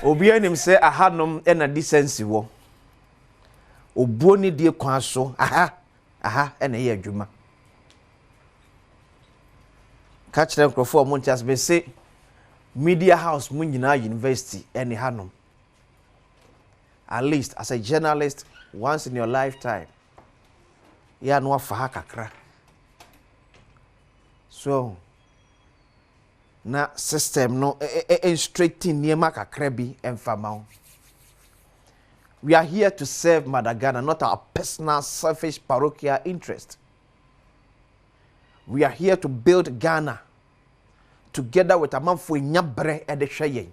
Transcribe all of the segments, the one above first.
Obi anim say ahanom na decency wo. Obuo ni die kwan so aha na ye adwuma. Catch them crofo mo ntias be say media house mo nyina university any hanom. At least as a journalist once in your lifetime. Ya no afa ha kakra. So na system no straighten niema kakra bi emfama. We are here to serve Madagana, not our personal selfish parochial interest. We are here to build Ghana together with a man for nyabre e de hweye.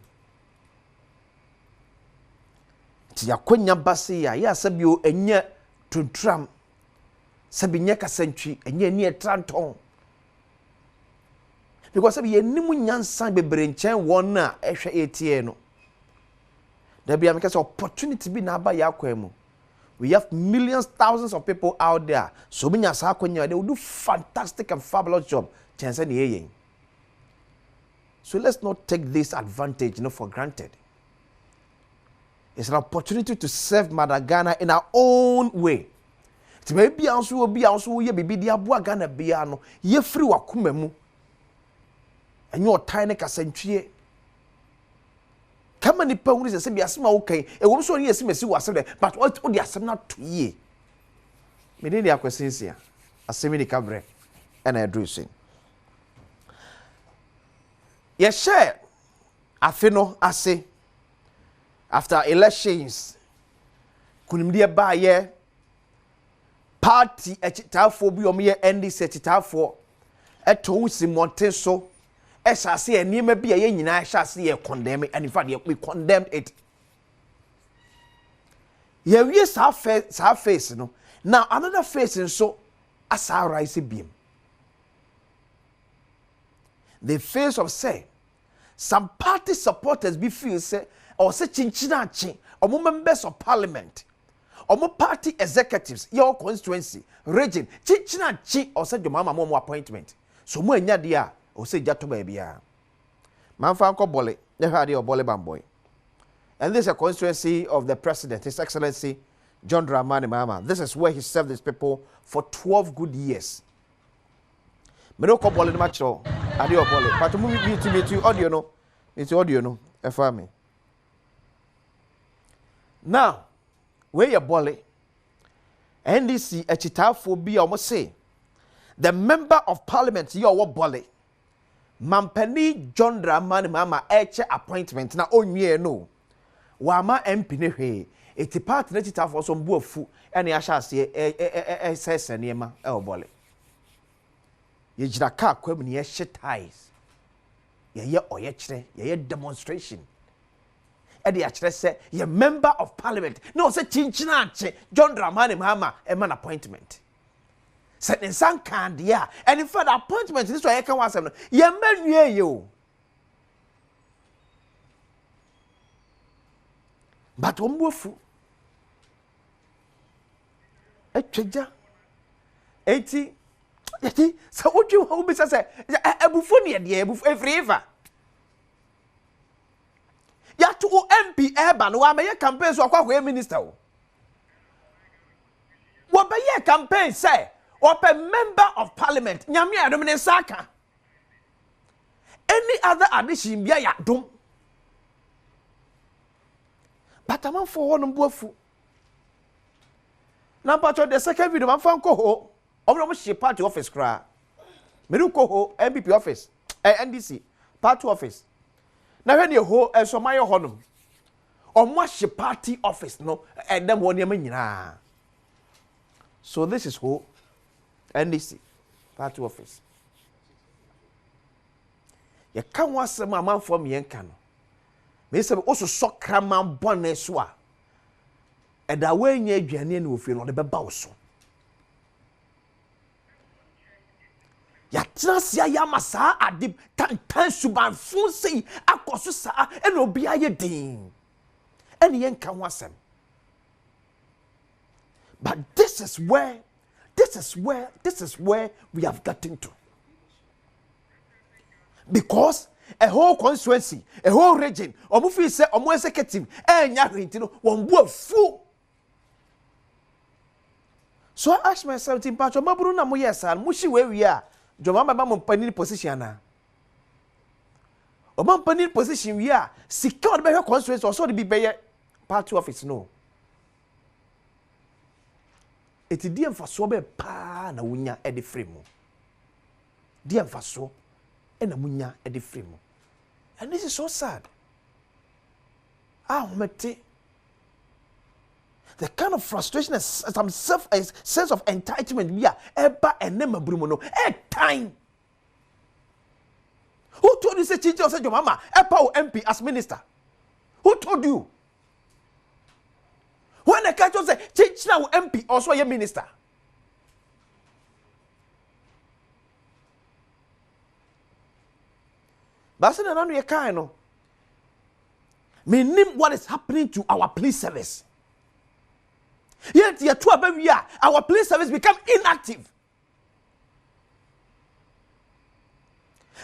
Ti yakonya base ya sabio enye tuntram sabi nya kasantwi enye ni etranton. Because sabi enimu nyansan bebre nchen won na ehwe etie no. There be an opportunity be na ba yakwemu. We have millions, thousands of people out there. So many as they will do fantastic and fabulous job. So let's not take this advantage for granted. It's an opportunity to serve Madagana in our own way. It may be also ye be the abua Ghana biano ye free wakumemu. And your tiny kasentrie. Come on, the power is a semi okay. A woman so yes, Messi was there, but what would the assem not to ye? Media questions here. Asem Yi Di Ka and addressing. Yes, share. I feel I say after elections, couldn't be a buyer party a chita for be me ND set it out for a toast in Monteso. As I say, and you may be a yen, I shall see a condemn it, and in fact, we condemned it. Yeah, yes, our face, no. Now, another face, and so as our rising beam. The face of say, some party supporters be feel say, or say chinchinachi, or members of parliament, or more party executives, your constituency, region, chinchinachi, or say your mama more appointment. So, more dia. O say jato baby ah. Manfa anko bole, ne hadi o bole bamboy. And this is a constituency of the president, His Excellency John Dramani Mahama. This is where he served his people for 12 good years. Me no ko bole ni macho, adi o bole. But mu me to audio no, it's audio no, e fa me. Now, where your bole? NDC echitafo bi o mo say the member of parliament you are bole. Mampani John Dramani Mahama eche appointment na onye no. Wama MP ne hwe. Eti part na chita for some buofu ene ya sha se sese niema e obole. Ye jira ka kwam ne ye ties. Ye oye kire, ye demonstration. E de ya kire se ye member of parliament. No se chinchina ache John Dramani Mahama e man appointment. Set in some kind, yeah. And in fact, appointment, this way I can want some. Yeah, man, you. But umbufu. A treasure. 80. So what you hope is say, a buffonia, dear, forever. Ya to MP Urban, who may campaign so a minister. What by your campaign say? Or a member of parliament, Nyami Adom Saka. Any other addition, ya dum. But I'm for one bufu. Now, part of the second video, I'm from Coho, or party office cry. Meru Coho, MPP office, NDC, party office. Now, when you ho, and so my honum. Or much party office, no, and then one year. So this is who. NDC party office. You can't want some man from Yankano. Me say also so kraman bonne soa. And that way you aduane no feel on the beba so. Ya transia ya masa adib tan suban fun sei akoso sa e no bia ye din. And yanka wasem. But this is where we have gotten to. Because a whole constituency, a whole region, or mufi say or more executive, and yarin, one word full. So I ask myself, Timpacho, Mabruna Moyesa, and Mushi where we are, Jomama Mamma Panini position. Or Mam Panini position we are, secured by her constituency, or so to be by party office, no. It is dear for sobe pa na wunya e de fremu. Dear for so e na munya e de fremu. And this is so sad. The kind of frustration and some sense of entitlement we are eba and nema brumono time. Who told you say Chichi said your mama eba MP as minister? Who told you? When the catch say change now MP also a minister. But I don't know kind no. Me name what is happening to our police service. Yet our police service become inactive.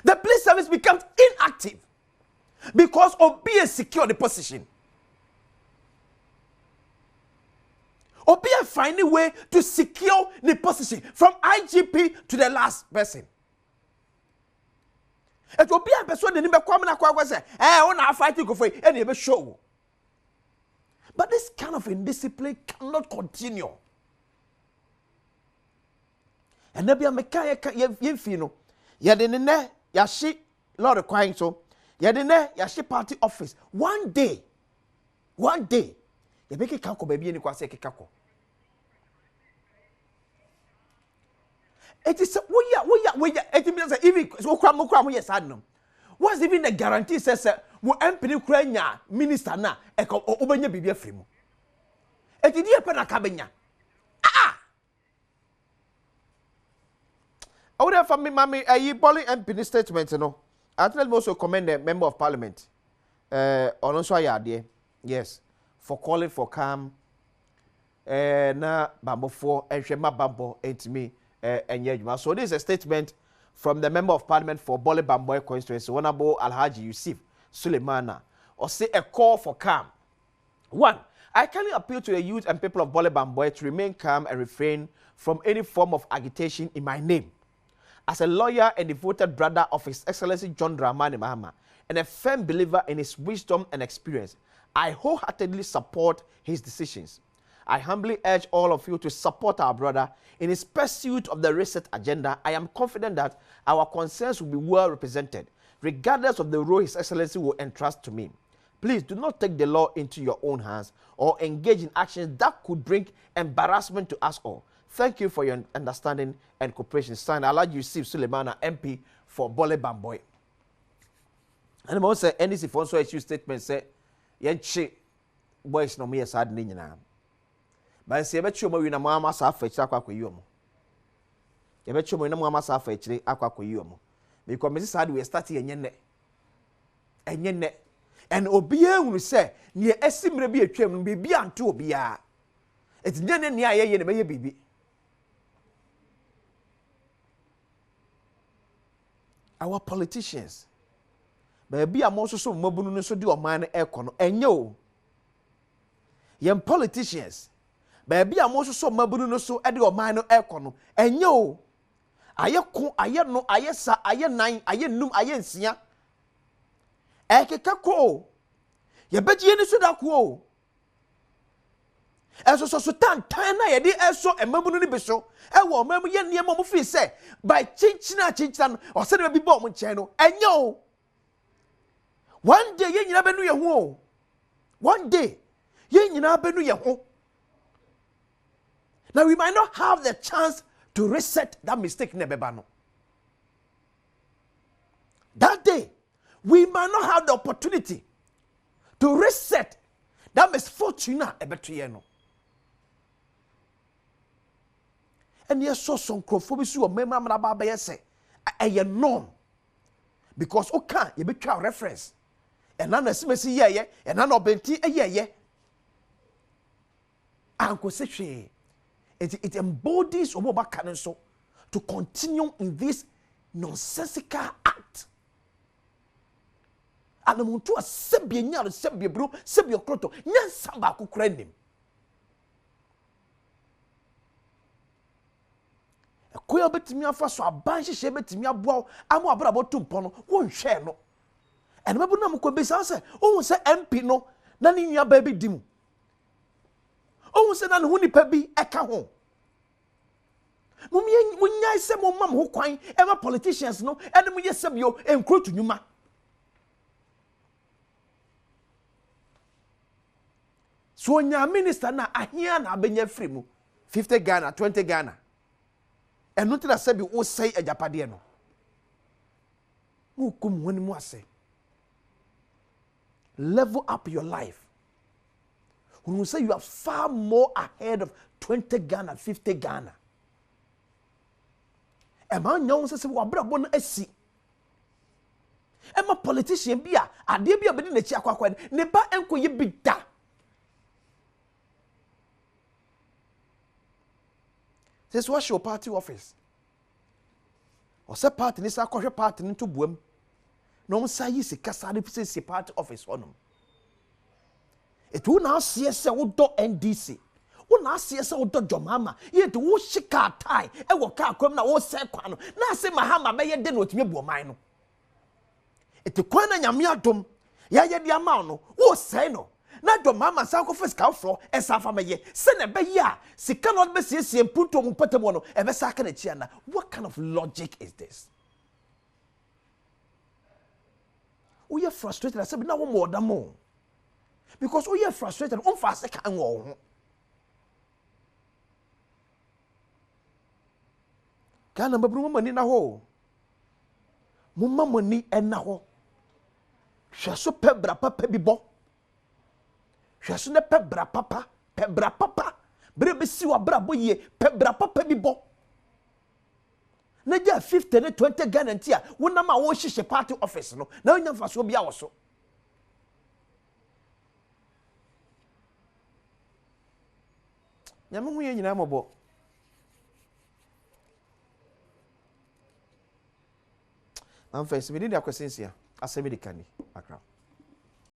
The police service becomes inactive because of being secure the position. Or be a find a way to secure the position from IGP to the last person. It will be a person that never come and say, "I want to fight you for any ever show." But this kind of indiscipline cannot continue. And there be a mechanic yefino. Yadene yashi Lord requiring so. Yadene yashi party office. One day. You make a kako baby and you say kako. It is we it means even so kram yes adnom. What's even the guarantee says mo MP Ukraine minister na e ko obenya bibia fremu. E di e pe na ka benya. I would have for me mommy Bolly MP statement no. I tell also commend the member of parliament. Ononso ayade. Yes. For calling for calm na bambo for enhwema bambo entimi enye. So this is a statement from the member of parliament for Bole Bamboy constituency, Honorable Alhaji Yusuf Suleimana, or say a call for calm. 1. I kindly appeal to the youth and people of Bole Bamboy to remain calm and refrain from any form of agitation in my name. As a lawyer and devoted brother of His Excellency John Dramani Mahama, and a firm believer in his wisdom and experience, I wholeheartedly support his decisions. I humbly urge all of you to support our brother in his pursuit of the reset agenda. I am confident that our concerns will be well represented, regardless of the role His Excellency will entrust to me. Please do not take the law into your own hands or engage in actions that could bring embarrassment to us all. Thank you for your understanding and cooperation. Signed, Alhaji Yusuf Suleimana, MP for Bole Bamboy. And I'm also NDC for also issue statement say, "Yenche boys no me sad ni nyina." But say betchu mo wi na mama sa afa kire akwa kwayi omo. Ye betchu mo na mama sa afa kire akwa kwayi omo. Because me sad we start enye ne. And obiya hunu say, "Ne esimre bi atwam no bi anto obiya." Eti nyane ne ayeye ne meye bibi. Our politicians baby amoso so mabunu no so di oman no ekono enye o yem politicians baby amoso so mabunu no so e di oman no ekono enye o aye ko aye no aye sa aye nan aye num aye nsia ekeka ko ye begie ni so da ko o eso so tan na ye di eso emabunu ni beso e wo mamu ye niam mo fi se by chinchina no o se de bi bo mo nchen no enye o. One day, ye nyina benu ye ho. One day, ye nyina benu ye ho. Now we might not have the chance to reset that mistake nebeba no. That day, we might not have the opportunity to reset that misfortune ebeto ye no. And yes, so some crofobisi or member baba ye say, a norm. Because okay, you be reference. And none of us ye, and none of Benti a ye. Uncle Seche, it embodies Omoba Canonso to continue in this nonsensical act. anamuntu asebie nyalo sebie bro sebie kroto nyansa ba kokora nim ekoya betimi afa so aban hihye betimi aboa amo abrabo tumpo no wonhwe no ene mebu na mko besa se ohun se MP no na ne nua ba bi dim ohun se na ne hunipa bi eka ho munyai se mo mam ho kwan ema politicians no ene mu yesebio enkrotu nyuma so nya minister na ahia na abenya free mu 50 Ghana 20 Ghana eno tira sebi wo sei ajapade no mu kum woni mu ase level up your life when you say you are far more ahead of 20 Ghana 50 Ghana ema nyawo se wo abrabo no asi ema politician bia ade bia bedi na chi akwakwa ne ba enkoye bida this was your party office or say party ni sa kohwe party ni to buam no mo sa yi sika sa de pese party office honum etu na asie se wo do NDC wo na asie se wo do jomama ye de wo shika tai e wo ka akwam na wo se kwa no na ase mahama be ye de no otime buoman no etu kwa na nyame adom ya ye de ama no wo se no na jomama sa ko fiska fro e sa fa meye se na be ya sika no be siesie mpunto mu patamo no e be sa ka na chia na what kind of logic is this we are frustrated I said na wo more than more because we are frustrated on fast can wo kana mabru mani na ho mumma mani enna ho hwaso pebra papa bibo hwaso ne pebra papa bre be si wa bra boye pebra papa bibo na ja 50 ne 20 Ghana ntia wona ma wo hihye party office no na onya mfaso bia wo so nyame hu ye nyina mobo am face me need akwesensia Asem Yi Di Ka ni